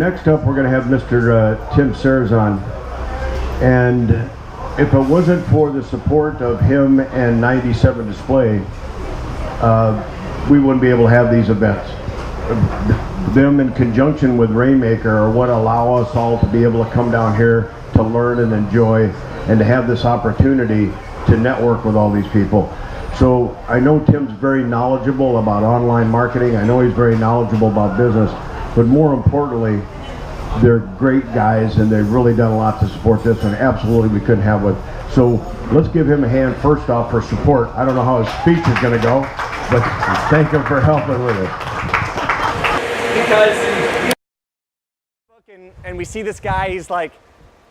next up, we're going to have Mr. Tim Sarazen. And if it wasn't for the support of him and 97 Display, we wouldn't be able to have these events. Them in conjunction with Rainmaker are what allow us all to be able to come down here to learn and enjoy and to have this opportunity to network with all these people. So I know Tim's very knowledgeable about online marketing. I know he's very knowledgeable about business, but more importantly, they're great guys and they've really done a lot to support this, and absolutely we couldn't have it. So let's give him a hand first off for support. I don't know how his speech is going to go, but thank him for helping with it. Because and we see this guy, he's like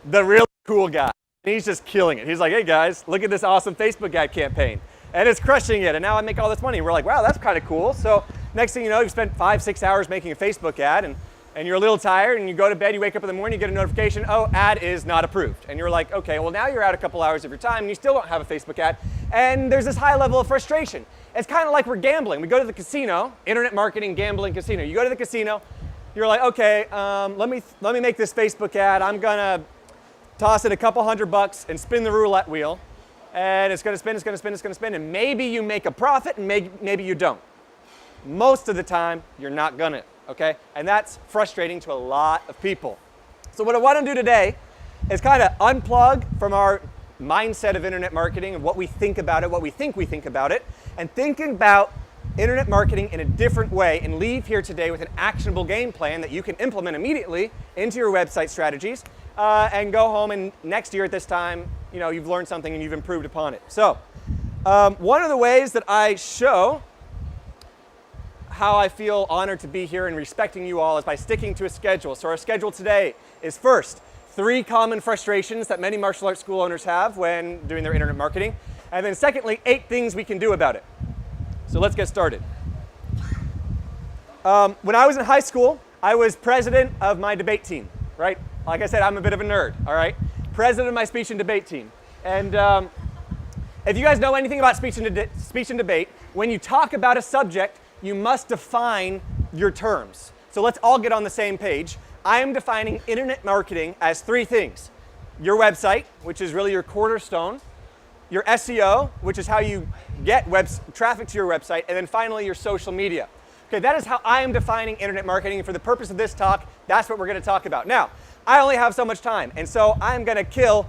the real cool guy. He's just killing it. He's like, hey guys, look at this awesome Facebook ad campaign. And it's crushing it, and now I make all this money. We're like, wow, that's kind of cool. So next thing you know, you've spent 5-6 hours making a Facebook ad, and you're a little tired, and you go to bed, you wake up in the morning, you get a notification, oh, ad is not approved. And you're like, okay, well now you're out a couple hours of your time, and you still don't have a Facebook ad, and there's this high level of frustration. It's kind of like we're gambling. We go to the casino, internet marketing, gambling, casino. You go to the casino, you're like, okay, let me make this Facebook ad. I'm gonna toss it a couple $100 and spin the roulette wheel. And it's gonna spin, it's gonna spin, it's gonna spin, and maybe you make a profit and maybe you don't. Most of the time, you're not gonna, okay? And that's frustrating to a lot of people. So what I wanna do today is kind of unplug from our mindset of internet marketing and what we think about it, what we think about it, and thinking about internet marketing in a different way, and leave here today with an actionable game plan that you can implement immediately into your website strategies, and go home and next year at this time, you know, you've learned something and you've improved upon it. So one of the ways that I show how I feel honored to be here and respecting you all is by sticking to a schedule. So our schedule today is first, 3 common frustrations that many martial arts school owners have when doing their internet marketing. And then secondly, 8 things we can do about it. So let's get started. When I was in high school, I was president of my debate team, right? Like I said, I'm a bit of a nerd, all right? President of my speech and debate team. And if you guys know anything about speech and debate, when you talk about a subject, you must define your terms. So let's all get on the same page. I am defining internet marketing as 3 things. Your website, which is really your cornerstone. Your SEO, which is how you get traffic to your website. And then finally, your social media. Okay, that is how I am defining internet marketing. And for the purpose of this talk, that's what we're going to talk about. Now, I only have so much time, and so I'm going to kill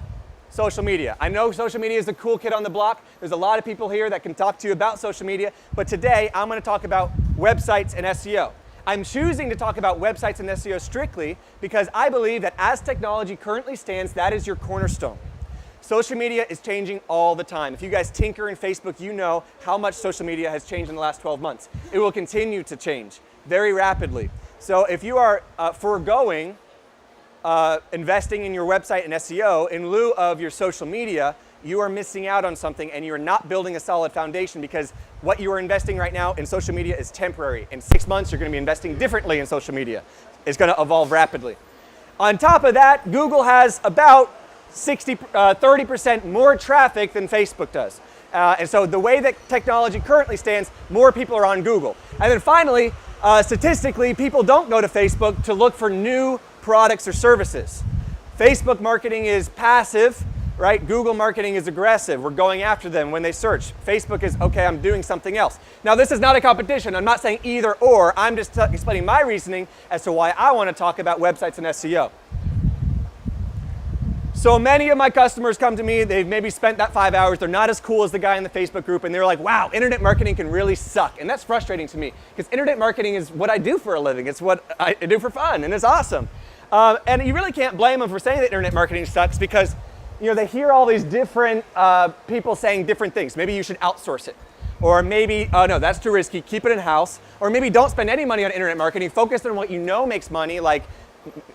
social media. I know social media is the cool kid on the block. There's a lot of people here that can talk to you about social media, but today I'm going to talk about websites and SEO. I'm choosing to talk about websites and SEO strictly because I believe that as technology currently stands, that is your cornerstone. Social media is changing all the time. If you guys tinker in Facebook, you know how much social media has changed in the last 12 months. It will continue to change very rapidly. So if you are foregoing investing in your website and SEO in lieu of your social media, you are missing out on something and you're not building a solid foundation, because what you are investing right now in social media is temporary. In 6 months, you're going to be investing differently in social media. It's going to evolve rapidly. On top of that, Google has about 30% more traffic than Facebook does. And so the way that technology currently stands, more people are on Google. And then finally, statistically, people don't go to Facebook to look for new products or services. Facebook marketing is passive, right? Google marketing is aggressive. We're going after them when they search. Facebook is, okay, I'm doing something else. Now, this is not a competition. I'm not saying either or. I'm just explaining my reasoning as to why I want to talk about websites and SEO. So many of my customers come to me, they've maybe spent that 5 hours, they're not as cool as the guy in the Facebook group, and they're like, wow, internet marketing can really suck. And that's frustrating to me, because internet marketing is what I do for a living. It's what I do for fun, and it's awesome. And you really can't blame them for saying that internet marketing sucks, because they hear all these different people saying different things. Maybe you should outsource it. Or maybe, oh no, that's too risky, keep it in-house. Or maybe don't spend any money on internet marketing, focus on what you know makes money, like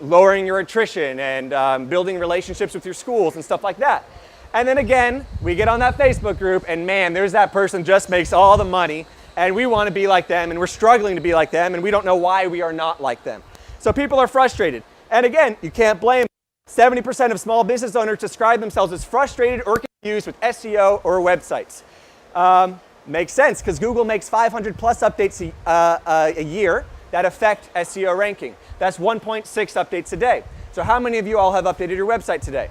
lowering your attrition and building relationships with your schools and stuff like that. And then again, we get on that Facebook group and man, there's that person just makes all the money and we want to be like them and we're struggling to be like them and we don't know why we are not like them. So people are frustrated. And again, you can't blame them. 70% of small business owners describe themselves as frustrated or confused with SEO or websites. Makes sense, because Google makes 500 plus updates a year. that affect SEO ranking. That's 1.6 updates a day. So how many of you all have updated your website today?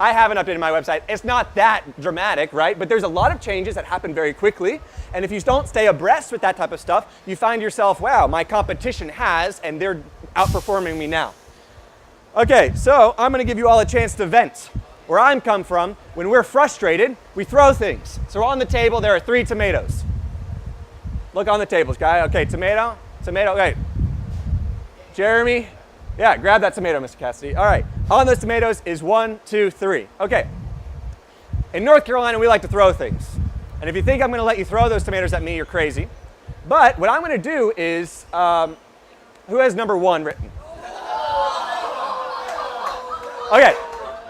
I haven't updated my website. It's not that dramatic, right? But there's a lot of changes that happen very quickly. And if you don't stay abreast with that type of stuff, you find yourself, wow, my competition has, and they're outperforming me now. Okay, so I'm going to give you all a chance to vent. Where I'm come from, when we're frustrated, we throw things. So on the table, there are 3 tomatoes. Look on the tables, guy. Okay, tomato, okay. Jeremy, yeah, grab that tomato, Mr. Cassidy. All right, on those tomatoes is 1, 2, 3. Okay, in North Carolina, we like to throw things. And if you think I'm going to let you throw those tomatoes at me, you're crazy. But what I'm going to do is, who has number 1 written? Okay,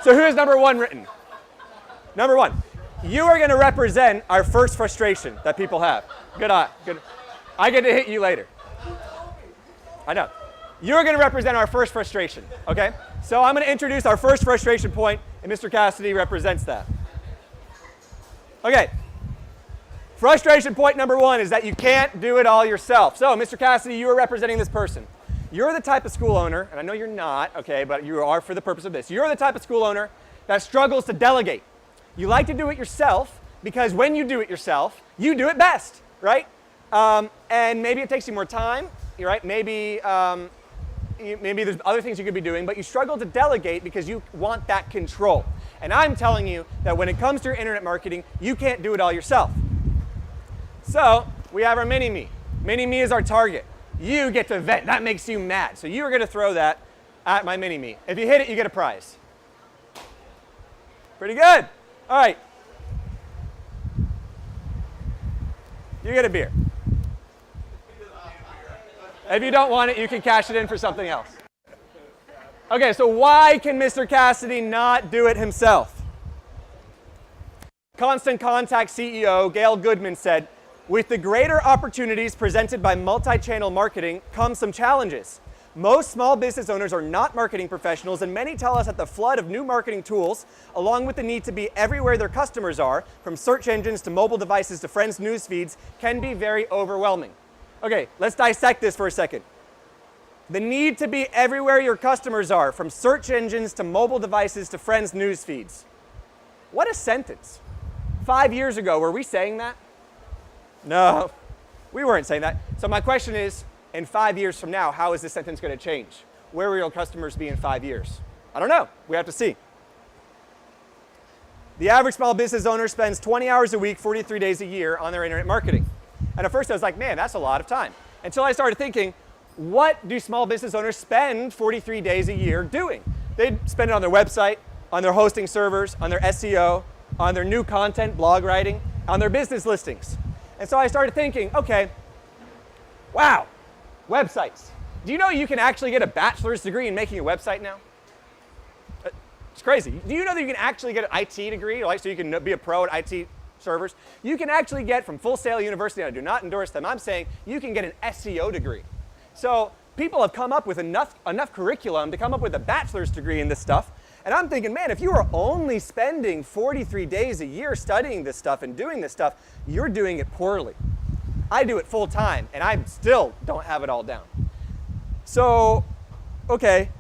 so who has number 1 written? Number 1. You are going to represent our first frustration that people have. Good eye. Good. I get to hit you later. I know. You're going to represent our first frustration, okay? So I'm going to introduce our first frustration point, and Mr. Cassidy represents that. Okay. Frustration point number 1 is that you can't do it all yourself. So, Mr. Cassidy, you are representing this person. You're the type of school owner, and I know you're not, okay, but you are for the purpose of this. You're the type of school owner that struggles to delegate. You like to do it yourself because when you do it yourself, you do it best, right? And maybe it takes you more time, right? Maybe there's other things you could be doing, but you struggle to delegate because you want that control. And I'm telling you that when it comes to your internet marketing, you can't do it all yourself. So we have our mini-me. Mini-me is our target. You get to vent. That makes you mad. So you are going to throw that at my mini-me. If you hit it, you get a prize. Pretty good. All right. You get a beer. If you don't want it, you can cash it in for something else. Okay, so why can Mr. Cassidy not do it himself? Constant Contact CEO Gail Goodman said, with the greater opportunities presented by multi-channel marketing come some challenges. Most small business owners are not marketing professionals, and many tell us that the flood of new marketing tools, along with the need to be everywhere their customers are, from search engines to mobile devices to friends' news feeds, can be very overwhelming. Okay, let's dissect this for a second. The need to be everywhere your customers are, from search engines to mobile devices to friends' news feeds. What a sentence. 5 years ago, were we saying that? No, we weren't saying that. So my question is, in 5 years from now, how is this sentence going to change? Where will your customers be in 5 years? I don't know. We have to see. The average small business owner spends 20 hours a week, 43 days a year on their internet marketing. And at first I was like, man, that's a lot of time. Until I started thinking, what do small business owners spend 43 days a year doing? They spend it on their website, on their hosting servers, on their SEO, on their new content, blog writing, on their business listings. And so I started thinking, okay, wow, websites. Do you know you can actually get a bachelor's degree in making a website now? It's crazy. Do you know that you can actually get an IT degree, like so you can be a pro at IT servers? You can actually get from Full Sail University, I do not endorse them, I'm saying you can get an SEO degree. So people have come up with enough curriculum to come up with a bachelor's degree in this stuff. And I'm thinking, man, if you are only spending 43 days a year studying this stuff and doing this stuff, you're doing it poorly. I do it full time, and I still don't have it all down. So, okay,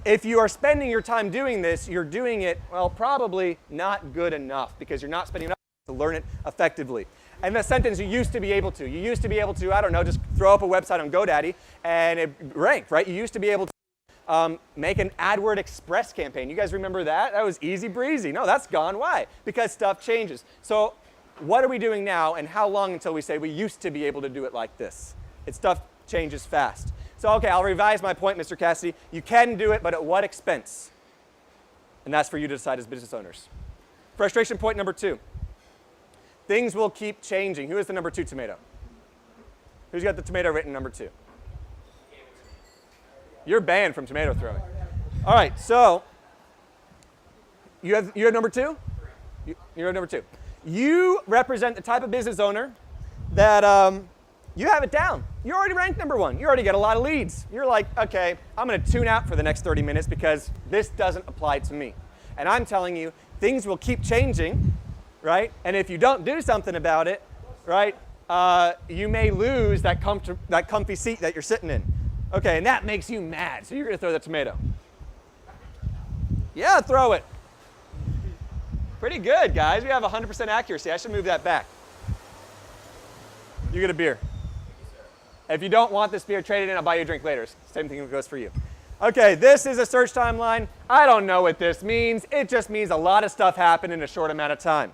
if you are spending your time doing this, you're doing it, well, probably not good enough because you're not spending enough to learn it effectively. And the sentence, you used to be able to. You used to be able to, I don't know, just throw up a website on GoDaddy and it ranked, right? You used to be able to make an AdWord Express campaign. You guys remember that? That was easy breezy. No, that's gone. Why? Because stuff changes. So what are we doing now, and how long until we say we used to be able to do it like this? Stuff changes fast. So, okay, I'll revise my point, Mr. Cassidy. You can do it, but at what expense? And that's for you to decide as business owners. Frustration point number 2. Things will keep changing. Who is the number 2 tomato? Who's got the tomato written number 2? You're banned from tomato throwing. All right, so you have number 2? You're number 2. You represent the type of business owner that you have it down. You're already ranked number 1. You already get a lot of leads. You're like, okay, I'm going to tune out for the next 30 minutes because this doesn't apply to me. And I'm telling you, things will keep changing, right? And if you don't do something about it, right, you may lose that comfy seat that you're sitting in. Okay, and that makes you mad, so you're going to throw the tomato. Yeah, throw it. Pretty good, guys. We have 100% accuracy. I should move that back. You get a beer. If you don't want this beer, trade it in. I'll buy you a drink later. Same thing goes for you. Okay, this is a search timeline. I don't know what this means. It just means a lot of stuff happened in a short amount of time.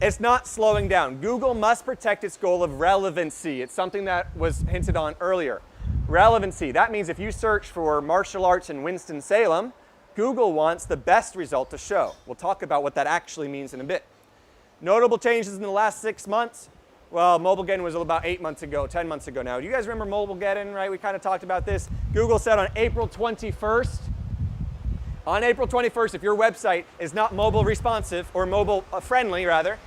It's not slowing down. Google must protect its goal of relevancy. It's something that was hinted on earlier. Relevancy. That means if you search for martial arts in Winston-Salem, Google wants the best result to show. We'll talk about what that actually means in a bit. Notable changes in the last 6 months. Well, Mobilegeddon was about 8 months ago, 10 months ago now. Do you guys remember Mobilegeddon, right? We kind of talked about this. Google said on April 21st, if your website is not mobile responsive, or mobile friendly rather,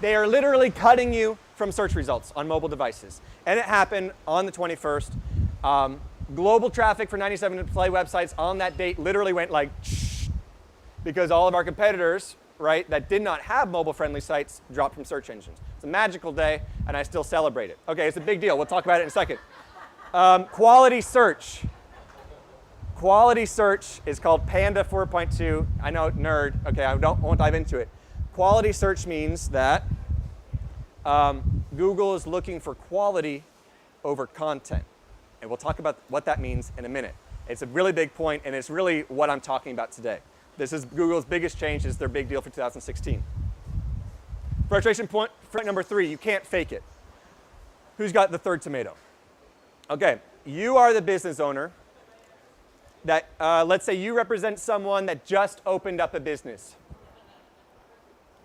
they are literally cutting you from search results on mobile devices. And it happened on the 21st. Global traffic for 97 Display websites on that date literally went like, shh, because all of our competitors, right, that did not have mobile-friendly sites dropped from search engines. It's a magical day, and I still celebrate it. Okay, it's a big deal. We'll talk about it in a second. Quality search. Quality search is called Panda 4.2. I know, nerd. Okay, I won't dive into it. Quality search means that Google is looking for quality over content. And we'll talk about what that means in a minute. It's a really big point, and it's really what I'm talking about today. This is Google's biggest change. It's their big deal for 2016. Frustration point number 3, you can't fake it. Who's got the third tomato? Okay, you are the business owner that, let's say you represent someone that just opened up a business.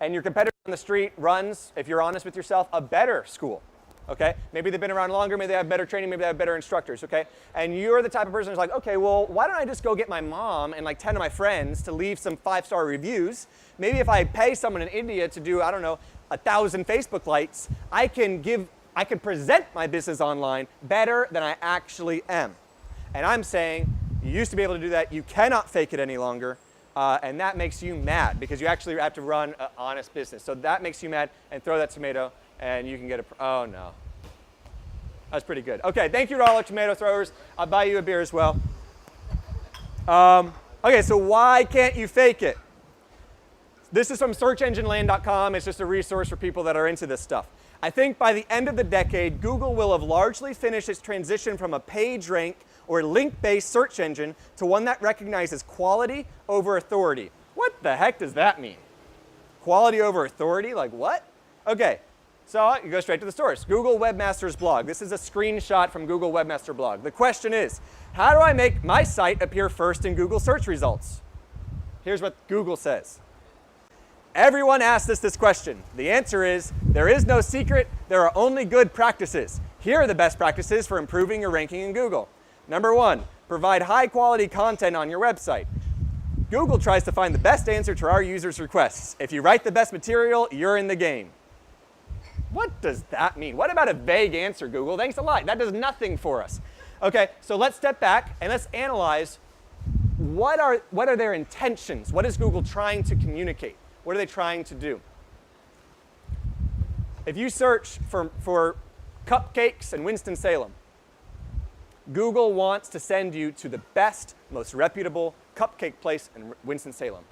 And your competitor on the street runs, if you're honest with yourself, a better school. Okay? Maybe they've been around longer, maybe they have better training, maybe they have better instructors, okay? And you're the type of person who's like, okay, well, why don't I just go get my mom and like 10 of my friends to leave some 5-star reviews? Maybe if I pay someone in India to do, I don't know, 1,000 Facebook likes, I can present my business online better than I actually am. And I'm saying, you used to be able to do that, you cannot fake it any longer, and that makes you mad because you actually have to run an honest business. So that makes you mad, and throw that tomato. And you can get a, oh no. That's pretty good. Okay, thank you to all our tomato throwers. I'll buy you a beer as well. Okay, so why can't you fake it? This is from searchengineland.com. It's just a resource for people that are into this stuff. I think by the end of the decade, Google will have largely finished its transition from a page rank or link-based search engine to one that recognizes quality over authority. What the heck does that mean? Quality over authority? Like what? Okay. So you go straight to the source, Google Webmaster's blog. This is a screenshot from Google Webmaster blog. The question is, how do I make my site appear first in Google search results? Here's what Google says. Everyone asks us this question. The answer is, there is no secret, there are only good practices. Here are the best practices for improving your ranking in Google. Number 1, provide high quality content on your website. Google tries to find the best answer to our users' requests. If you write the best material, you're in the game. What does that mean? What about a vague answer, Google? Thanks a lot. That does nothing for us. Okay, so let's step back and let's analyze what are their intentions? What is Google trying to communicate? What are they trying to do? If you search for cupcakes in Winston-Salem, Google wants to send you to the best, most reputable cupcake place in Winston-Salem.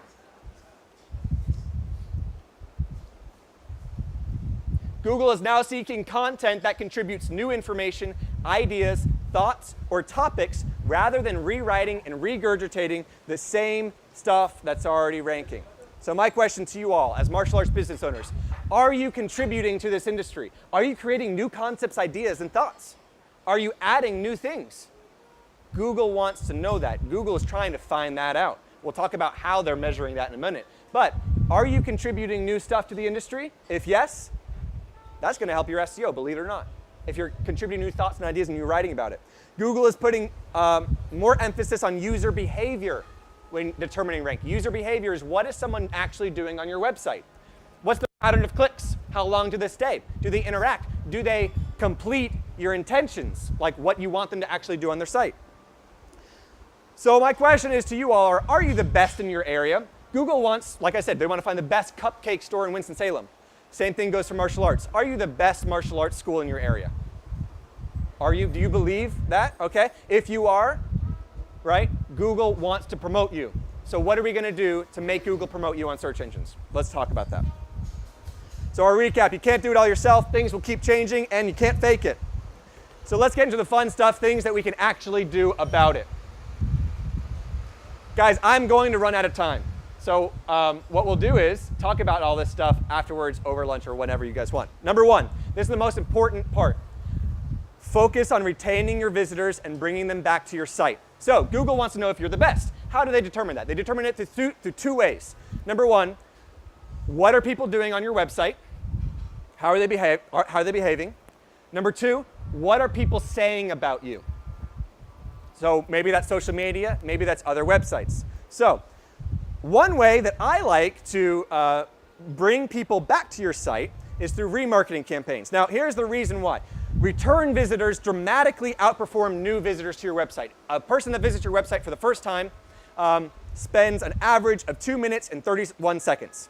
Google is now seeking content that contributes new information, ideas, thoughts, or topics rather than rewriting and regurgitating the same stuff that's already ranking. So my question to you all, as martial arts business owners, are you contributing to this industry? Are you creating new concepts, ideas, and thoughts? Are you adding new things? Google wants to know that. Google is trying to find that out. We'll talk about how they're measuring that in a minute. But are you contributing new stuff to the industry? If yes, that's going to help your SEO, believe it or not, if you're contributing new thoughts and ideas and you're writing about it. Google is putting more emphasis on user behavior when determining rank. User behavior is what is someone actually doing on your website? What's the pattern of clicks? How long do they stay? Do they interact? Do they complete your intentions, like what you want them to actually do on their site? So my question is to you all, are you the best in your area? Google wants, like I said, they want to find the best cupcake store in Winston-Salem. Same thing goes for martial arts. Are you the best martial arts school in your area? Are you? Do you believe that? Okay. If you are, right, Google wants to promote you. So what are we going to do to make Google promote you on search engines? Let's talk about that. So our recap, you can't do it all yourself. Things will keep changing, and you can't fake it. So let's get into the fun stuff, things that we can actually do about it. Guys, I'm going to run out of time. So what we'll do is talk about all this stuff afterwards over lunch or whenever you guys want. Number one, this is the most important part. Focus on retaining your visitors and bringing them back to your site. So Google wants to know if you're the best. How do they determine that? They determine it through two ways. Number one, what are people doing on your website? How are they behaving? Number two, what are people saying about you? So maybe that's social media, maybe that's other websites. So one way that I like to bring people back to your site is through remarketing campaigns. Now here's the reason why. Return visitors dramatically outperform new visitors to your website. A person that visits your website for the first time spends an average of 2 minutes and 31 seconds.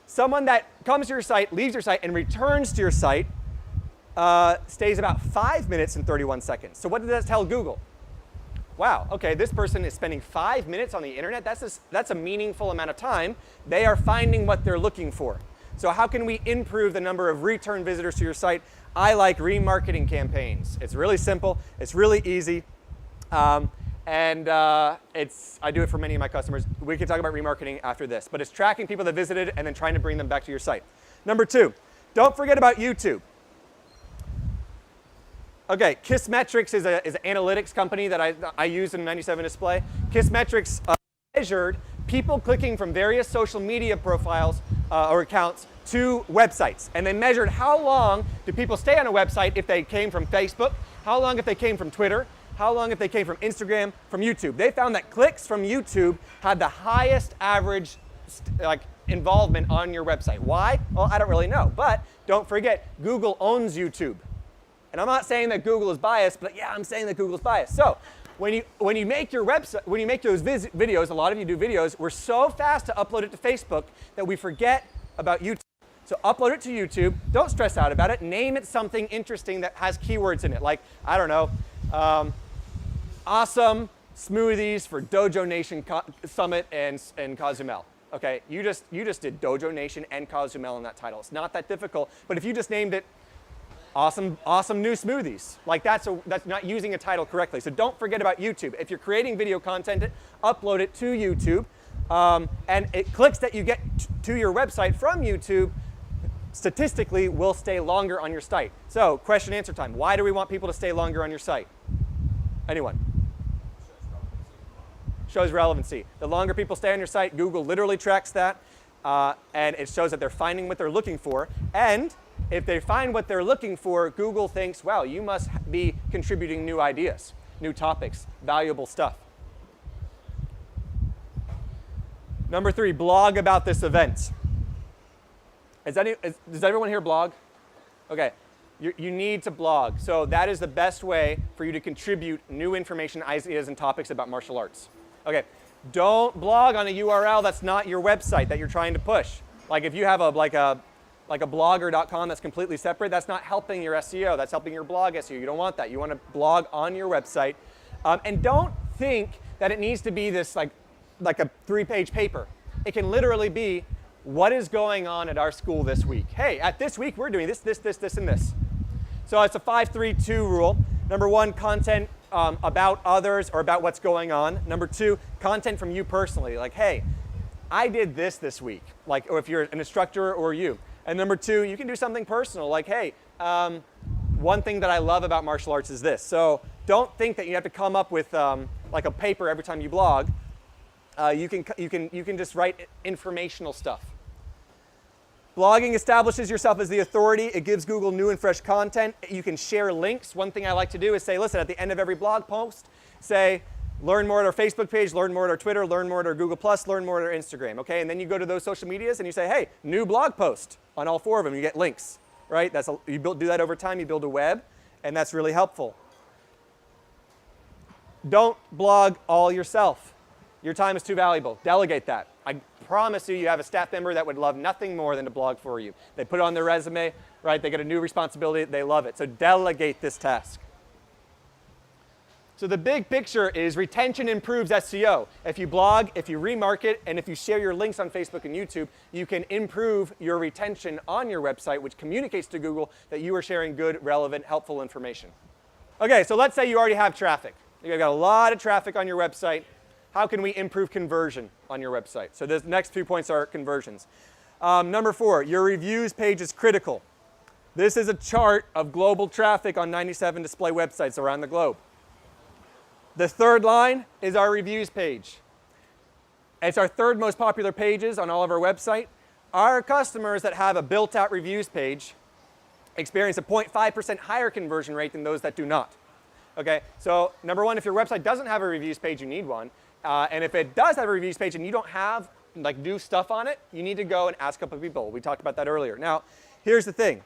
Someone that comes to your site, leaves your site, and returns to your site stays about 5 minutes and 31 seconds. So what did that tell Google? Wow, okay, this person is spending 5 minutes on the internet. That's a meaningful amount of time. They are finding what they're looking for. So how can we improve the number of return visitors to your site? I like remarketing campaigns. It's really simple. It's really easy. I do it for many of my customers. We can talk about remarketing after this. But it's tracking people that visited and then trying to bring them back to your site. Number two, don't forget about YouTube. Okay, Kissmetrics is an analytics company that I use in 97 Display. Kissmetrics measured people clicking from various social media profiles or accounts to websites. And they measured how long do people stay on a website if they came from Facebook, how long if they came from Twitter, how long if they came from Instagram, from YouTube. They found that clicks from YouTube had the highest average involvement on your website. Why? Well, I don't really know. But don't forget, Google owns YouTube. And I'm not saying that Google is biased, but yeah, I'm saying that Google's biased. So when you make your website, when you make those videos, a lot of you do videos, we're so fast to upload it to Facebook that we forget about YouTube. So upload it to YouTube. Don't stress out about it. Name it something interesting that has keywords in it, like, I don't know, awesome smoothies for DojoNation Summit and Cozumel. Okay, you just did DojoNation and Cozumel in that title. It's not that difficult, but if you just named it awesome new smoothies, like that's not using a title correctly. So don't forget about YouTube. If you're creating video content, upload it to YouTube, and it clicks that you get to your website from YouTube statistically will stay longer on your site. So question answer time. Why do we want people to stay longer on your site? Anyone? Shows relevancy. The longer people stay on your site, Google literally tracks that, and it shows that they're finding what they're looking for. And if they find what they're looking for, Google thinks, wow, you must be contributing new ideas, new topics, valuable stuff. Number three, blog about this event. Does everyone here blog? Okay, you need to blog. So that is the best way for you to contribute new information, ideas, and topics about martial arts. Okay, don't blog on a URL that's not your website that you're trying to push. Like if you have a blogger.com that's completely separate, that's not helping your SEO. That's helping your blog SEO. You don't want that. You want to blog on your website. And don't think that it needs to be this like a 3-page paper. It can literally be, what is going on at our school this week? Hey, at this week we're doing this, and this. So it's a 5-3-2 rule. Number one, content about others or about what's going on. Number two, content from you personally. Like, hey, I did this week. Like, or if you're an instructor or you. And number two, you can do something personal. Like, hey, one thing that I love about martial arts is this. So don't think that you have to come up with like a paper every time you blog. You can just write informational stuff. Blogging establishes yourself as the authority. It gives Google new and fresh content. You can share links. One thing I like to do is say, listen, at the end of every blog post, say, learn more at our Facebook page, learn more at our Twitter, learn more at our Google+, learn more at our Instagram, okay? And then you go to those social medias and you say, hey, new blog post on all 4 of them. You get links, right? Do that over time. You build a web, and that's really helpful. Don't blog all yourself. Your time is too valuable. Delegate that. I promise you, you have a staff member that would love nothing more than to blog for you. They put it on their resume, right? They get a new responsibility. They love it. So delegate this task. So the big picture is retention improves SEO. If you blog, if you remarket, and if you share your links on Facebook and YouTube, you can improve your retention on your website, which communicates to Google that you are sharing good, relevant, helpful information. Okay, so let's say you already have traffic. You've got a lot of traffic on your website. How can we improve conversion on your website? So the next 2 points are conversions. Number 4, your reviews page is critical. This is a chart of global traffic on 97 display websites around the globe. The third line is our reviews page. It's our third most popular pages on all of our website. Our customers that have a built-out reviews page experience a 0.5% higher conversion rate than those that do not. Okay, so number 1, if your website doesn't have a reviews page, you need one. And if it does have a reviews page and you don't have like new stuff on it, you need to go and ask a couple of people. We talked about that earlier. Now, here's the thing.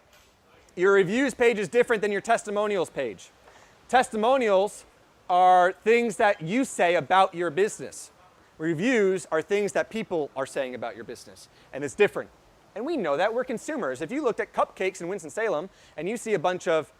Your reviews page is different than your testimonials page. Testimonials are things that you say about your business. Reviews are things that people are saying about your business, and it's different. And we know that. We're consumers. If you looked at cupcakes in Winston-Salem and you see a bunch of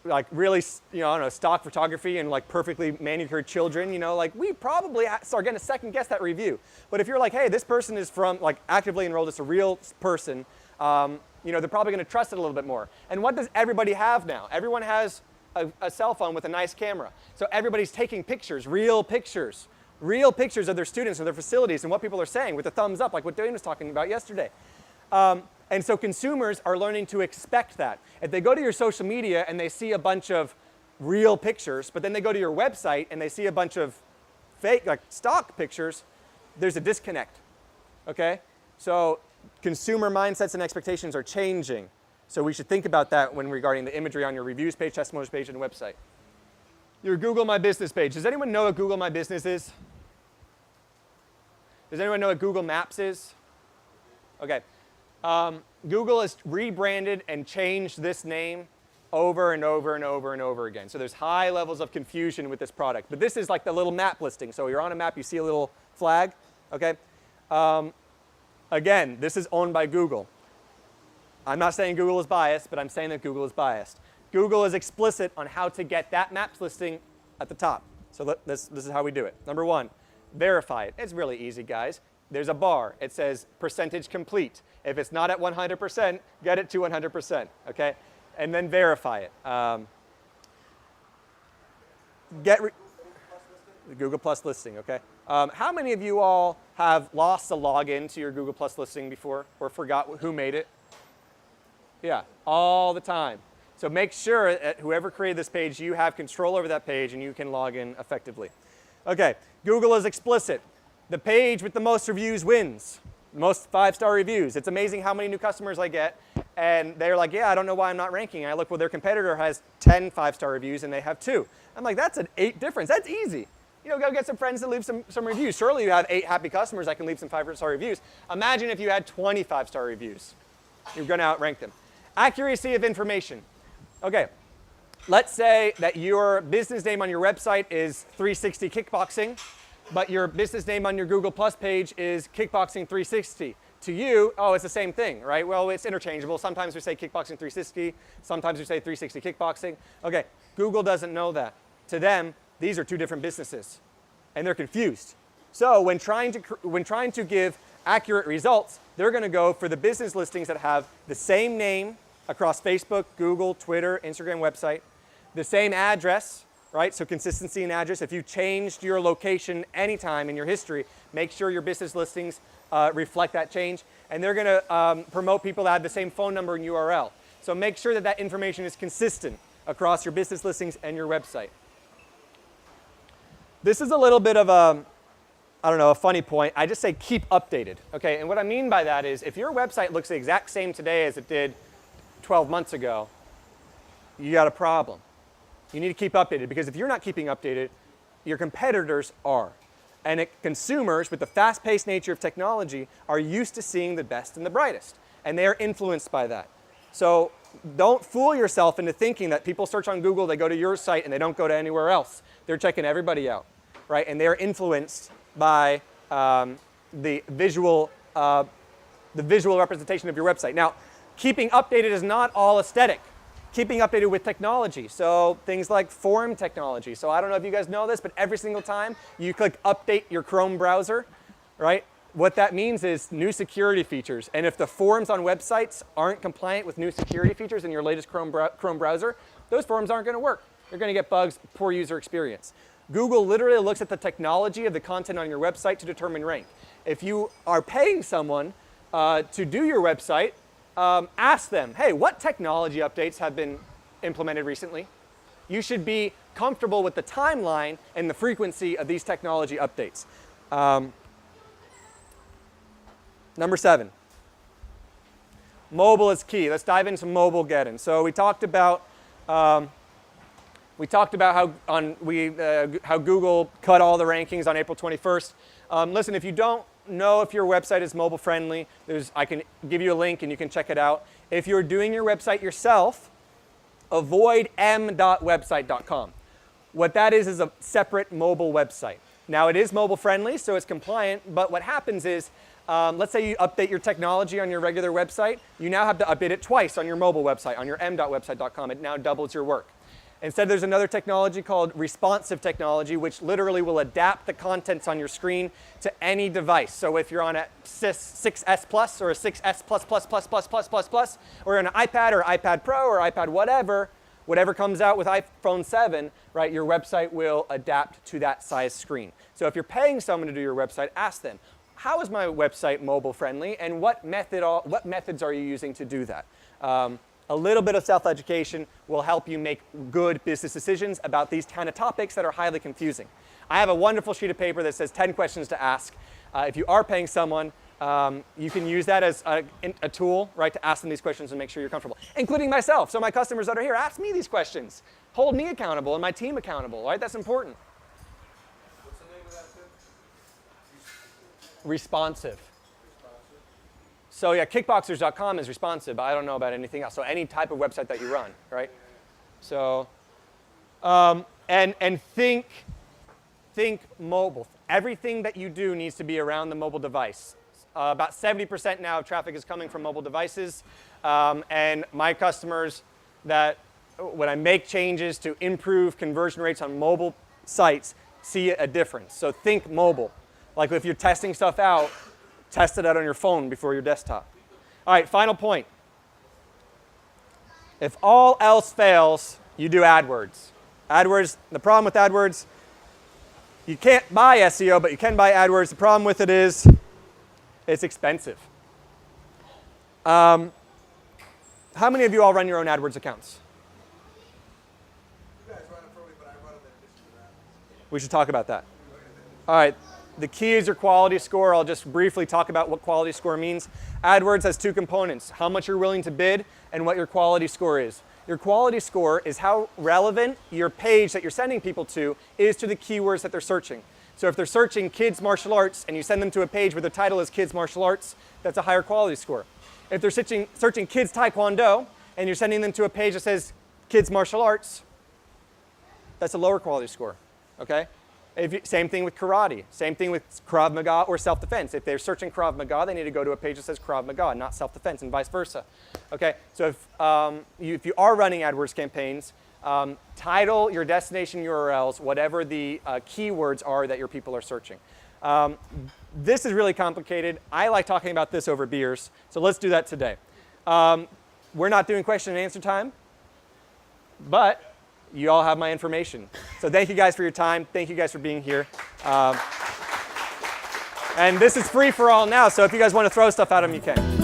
like really, I don't know, stock photography and like perfectly manicured children, like we probably are going to second guess that review. But if you're like, hey, this person is from like actively enrolled, it's a real person, they're probably going to trust it a little bit more. And what does everybody have now? Everyone has a cell phone with a nice camera. So everybody's taking pictures of their students and their facilities and what people are saying with a thumbs up, like what Dwayne was talking about yesterday. And so consumers are learning to expect that. If they go to your social media and they see a bunch of real pictures, but then they go to your website and they see a bunch of fake, like stock pictures, there's a disconnect, okay? So consumer mindsets and expectations are changing. So we should think about that when regarding the imagery on your reviews page, testimonials page, and website. Your Google My Business page. Does anyone know what Google My Business is? Does anyone know what Google Maps is? Okay. Google has rebranded and changed this name over and over and over and over again. So there's high levels of confusion with this product. But this is like the little map listing. So you're on a map, you see a little flag. Okay. Again, this is owned by Google. I'm not saying Google is biased, but I'm saying that Google is biased. Google is explicit on how to get that maps listing at the top. So this is how we do it. Number 1, verify it. It's really easy, guys. There's a bar. It says percentage complete. If it's not at 100%, get it to 100%, okay? And then verify it. The Google Plus listing, okay? How many of you all have lost a login to your Google Plus listing before or forgot who made it? Yeah, all the time. So make sure that whoever created this page, you have control over that page and you can log in effectively. Okay, Google is explicit. The page with the most reviews wins. Most 5-star reviews. It's amazing how many new customers I get. And they're like, yeah, I don't know why I'm not ranking. I look, well, their competitor has 10 5-star reviews and they have 2. I'm like, that's an 8 difference. That's easy. Go get some friends to leave some reviews. Surely you have 8 happy customers that can leave some 5-star reviews. Imagine if you had 20 5-star reviews. You're going to outrank them. Accuracy of information. Okay, let's say that your business name on your website is 360 Kickboxing, but your business name on your Google Plus page is Kickboxing 360. To you, oh, it's the same thing, right? Well, it's interchangeable. Sometimes we say Kickboxing 360. Sometimes we say 360 Kickboxing. Okay, Google doesn't know that. To them, these are 2 different businesses, and they're confused. So when trying to give accurate results, they're going to go for the business listings that have the same name across Facebook, Google, Twitter, Instagram, website, the same address, right? So consistency in address. If you changed your location anytime in your history, make sure your business listings reflect that change. And they're going to promote people that have the same phone number and URL. So make sure that that information is consistent across your business listings and your website. This is a little bit of a funny point. I just say keep updated, okay? And what I mean by that is if your website looks the exact same today as it did 12 months ago, you got a problem. You need to keep updated because if you're not keeping updated, your competitors are. And consumers, with the fast-paced nature of technology, are used to seeing the best and the brightest. And they are influenced by that. So don't fool yourself into thinking that people search on Google, they go to your site, and they don't go to anywhere else. They're checking everybody out, right? And they're influenced by the visual representation of your website. Now, keeping updated is not all aesthetic. Keeping updated with technology, so things like form technology. So I don't know if you guys know this, but every single time you click update your Chrome browser, right? What that means is new security features. And if the forms on websites aren't compliant with new security features in your latest Chrome browser, those forms aren't going to work. You're going to get bugs, poor user experience. Google literally looks at the technology of the content on your website to determine rank. If you are paying someone to do your website, ask them, hey, what technology updates have been implemented recently? You should be comfortable with the timeline and the frequency of these technology updates. Number 7, mobile is key. Let's dive into mobile getting. So we talked about how Google cut all the rankings on April 21st. Listen, if you don't know if your website is mobile friendly, I can give you a link and you can check it out. If you're doing your website yourself, avoid m.website.com. What that is a separate mobile website. Now it is mobile friendly, so it's compliant, but what happens is, let's say you update your technology on your regular website, you now have to update it twice on your mobile website, on your m.website.com. It now doubles your work. Instead, there's another technology called responsive technology, which literally will adapt the contents on your screen to any device. So if you're on a 6S Plus or a 6S Plus Plus Plus Plus Plus Plus Plus, or on an iPad or iPad Pro or iPad whatever comes out with iPhone 7, right, your website will adapt to that size screen. So if you're paying someone to do your website, ask them, how is my website mobile friendly, and what methods are you using to do that? A little bit of self-education will help you make good business decisions about these kind of topics that are highly confusing. I have a wonderful sheet of paper that says 10 questions to ask. If you are paying someone, you can use that as a tool, right, to ask them these questions and make sure you're comfortable, including myself. So my customers that are here, ask me these questions. Hold me accountable and my team accountable, right? That's important. What's the name of that tip? Responsive. So yeah, kickboxers.com is responsive, but I don't know about anything else. So any type of website that you run, right? So, and think mobile. Everything that you do needs to be around the mobile device. About 70% now of traffic is coming from mobile devices. And my customers that when I make changes to improve conversion rates on mobile sites see a difference. So think mobile. Like if you're testing stuff out, test it out on your phone before your desktop. All right, final point. If all else fails, you do AdWords. AdWords, the problem with AdWords, you can't buy SEO, but you can buy AdWords. The problem with it is it's expensive. How many of you all run your own AdWords accounts? You guys run it for me, but I run them in addition to that. We should talk about that. All right. The key is your quality score. I'll just briefly talk about what quality score means. AdWords has two components, how much you're willing to bid and what your quality score is. Your quality score is how relevant your page that you're sending people to is to the keywords that they're searching. So if they're searching kids martial arts and you send them to a page where the title is kids martial arts, that's a higher quality score. If they're searching kids taekwondo and you're sending them to a page that says kids martial arts, that's a lower quality score, okay? Same thing with karate. Same thing with Krav Maga or self-defense. If they're searching Krav Maga, they need to go to a page that says Krav Maga, not self-defense, and vice versa. Okay, so if you are running AdWords campaigns, title your destination URLs, whatever the keywords are that your people are searching. This is really complicated. I like talking about this over beers, so let's do that today. We're not doing question and answer time, but you all have my information. So thank you guys for your time. Thank you guys for being here. And this is free for all now, so if you guys want to throw stuff at them, you can.